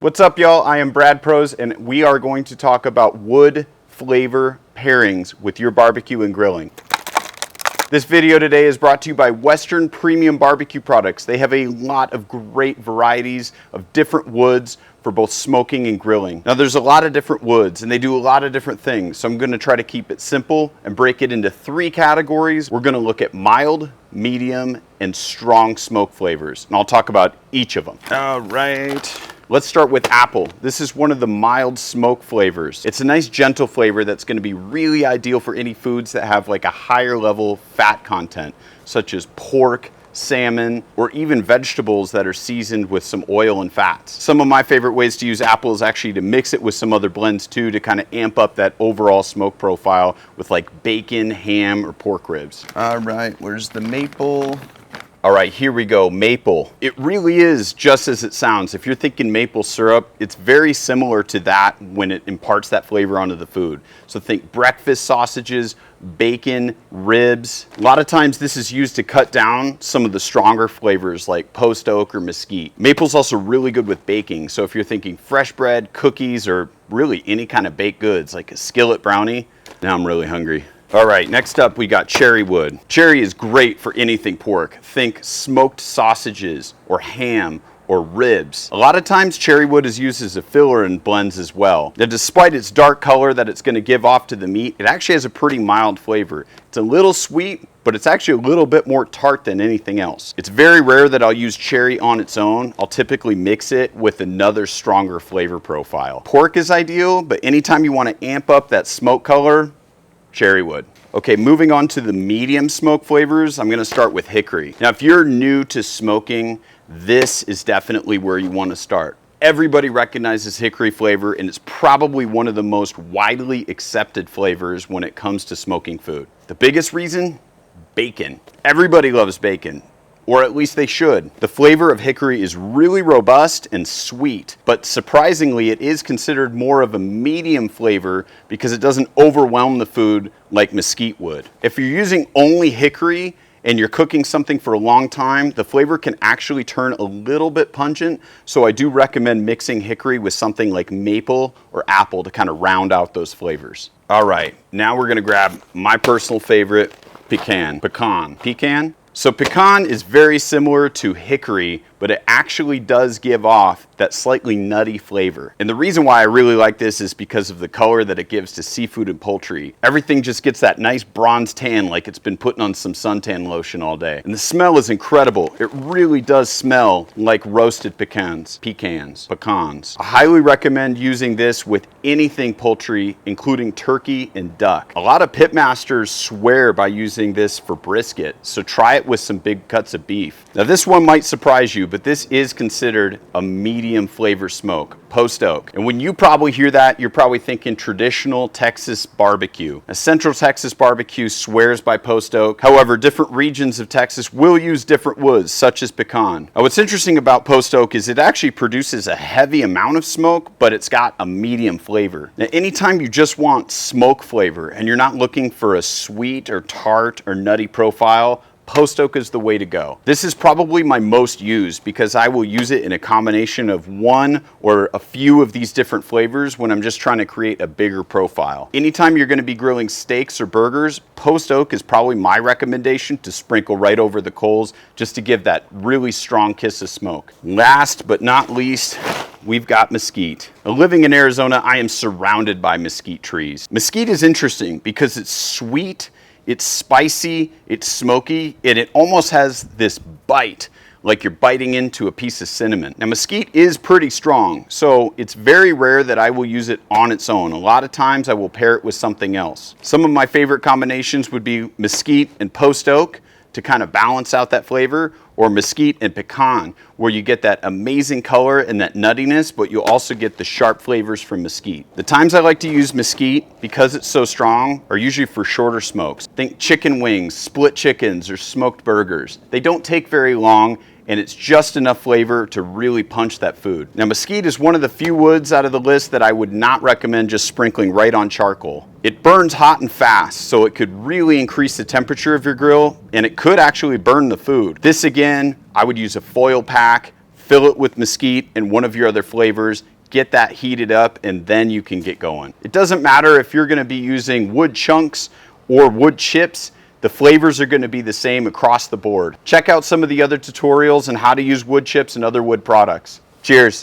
What's up, y'all? I am Brad Prose, and we are going to talk about wood flavor pairings with your barbecue and grilling. This video today is brought to you by Western Premium Barbecue Products. They have a lot of great varieties of different woods for both smoking and grilling. Now, there's a lot of different woods, and they do a lot of different things, so I'm going to try to keep it simple and break it into three categories. We're going to look at mild, medium, and strong smoke flavors, and I'll talk about each of them. All right. Let's start with apple. This is one of the mild smoke flavors. It's a nice gentle flavor that's going to be really ideal for any foods that have like a higher level fat content, such as pork, salmon, or even vegetables that are seasoned with some oil and fats. Some of my favorite ways to use apple is actually to mix it with some other blends too, to kind of amp up that overall smoke profile with like bacon, ham, or pork ribs. All right, where's the maple? All right, here we go, maple. It really is just as it sounds. If you're thinking maple syrup, it's very similar to that when it imparts that flavor onto the food. So think breakfast sausages, bacon, ribs. A lot of times this is used to cut down some of the stronger flavors like post oak or mesquite. Maple's also really good with baking. So if you're thinking fresh bread, cookies, or really any kind of baked goods like a skillet brownie, now I'm really hungry. All right, next up we got cherry wood. Cherry is great for anything pork. Think smoked sausages or ham or ribs. A lot of times cherry wood is used as a filler in blends as well. Now, despite its dark color that it's going to give off to the meat, it actually has a pretty mild flavor. It's a little sweet, but it's actually a little bit more tart than anything else. It's very rare that I'll use cherry on its own. I'll typically mix it with another stronger flavor profile. Pork is ideal, but anytime you want to amp up that smoke color, cherry wood. Okay, moving on to the medium smoke flavors, I'm going to start with hickory. Now, if you're new to smoking, this is definitely where you want to start. Everybody recognizes hickory flavor, and it's probably one of the most widely accepted flavors when it comes to smoking food. The biggest reason? Bacon. Everybody loves bacon. Or at least they should. The flavor of hickory is really robust and sweet, but surprisingly it is considered more of a medium flavor because it doesn't overwhelm the food like mesquite would. If you're using only hickory and you're cooking something for a long time, the flavor can actually turn a little bit pungent, so I do recommend mixing hickory with something like maple or apple to kind of round out those flavors. All right, now we're gonna grab my personal favorite, pecan. Pecan? So pecan is very similar to hickory, but it actually does give off that slightly nutty flavor. And the reason why I really like this is because of the color that it gives to seafood and poultry. Everything just gets that nice bronze tan like it's been putting on some suntan lotion all day. And the smell is incredible. It really does smell like roasted pecans. I highly recommend using this with anything poultry, including turkey and duck. A lot of pitmasters swear by using this for brisket, so try it with some big cuts of beef. Now this one might surprise you, but this is considered a medium flavor smoke, post oak. And when you probably hear that, you're probably thinking traditional Texas barbecue. A Central Texas barbecue swears by post oak. However, different regions of Texas will use different woods, such as pecan. Now, what's interesting about post oak is it actually produces a heavy amount of smoke, but it's got a medium flavor. Now, anytime you just want smoke flavor and you're not looking for a sweet or tart or nutty profile, post oak is the way to go. This is probably my most used because I will use it in a combination of one or a few of these different flavors when I'm just trying to create a bigger profile. Anytime you're going to be grilling steaks or burgers, post oak is probably my recommendation to sprinkle right over the coals just to give that really strong kiss of smoke. Last but not least, we've got mesquite. Now, living in Arizona, I am surrounded by mesquite trees. Mesquite is interesting because it's sweet, it's spicy, it's smoky, and it almost has this bite, like you're biting into a piece of cinnamon. Now, mesquite is pretty strong, so it's very rare that I will use it on its own. A lot of times I will pair it with something else. Some of my favorite combinations would be mesquite and post oak to kind of balance out that flavor, or mesquite and pecan, where you get that amazing color and that nuttiness, but you also get the sharp flavors from mesquite. The times I like to use mesquite, because it's so strong, are usually for shorter smokes. Think chicken wings, split chickens, or smoked burgers. They don't take very long, and it's just enough flavor to really punch that food. Now, mesquite is one of the few woods out of the list that I would not recommend just sprinkling right on charcoal. It burns hot and fast, so it could really increase the temperature of your grill, and it could actually burn the food. This again, I would use a foil pack, fill it with mesquite and one of your other flavors, get that heated up, and then you can get going. It doesn't matter if you're gonna be using wood chunks or wood chips, the flavors are gonna be the same across the board. Check out some of the other tutorials on how to use wood chips and other wood products. Cheers.